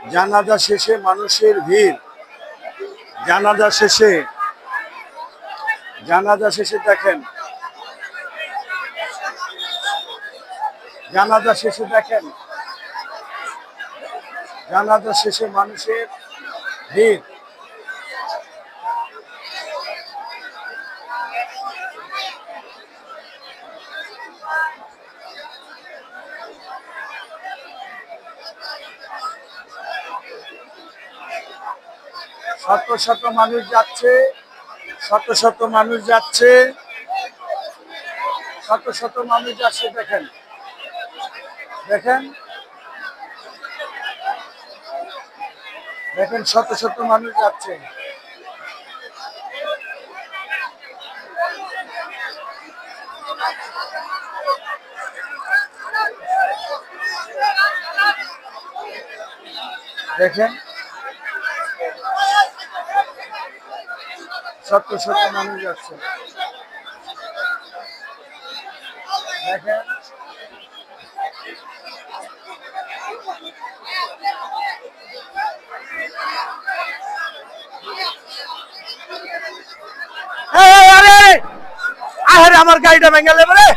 জানাজা শেষে মানুষের ভিড়। জানাজা শেষে দেখেন, জানাজা শেষে দেখেন, জানাজা শেষে মানুষের ভিড়। শত শত মানুষ যাচ্ছে, শত শত মানুষ যাচ্ছে, শত শত মানুষ যাচ্ছে। দেখেন, দেখেন, দেখেন, শত শত মানুষ যাচ্ছে। দেখেন, শত শত মানুষ যাচ্ছে। দেখেন, আরে আমার গাড়িটা ভেঙে যাবে রে।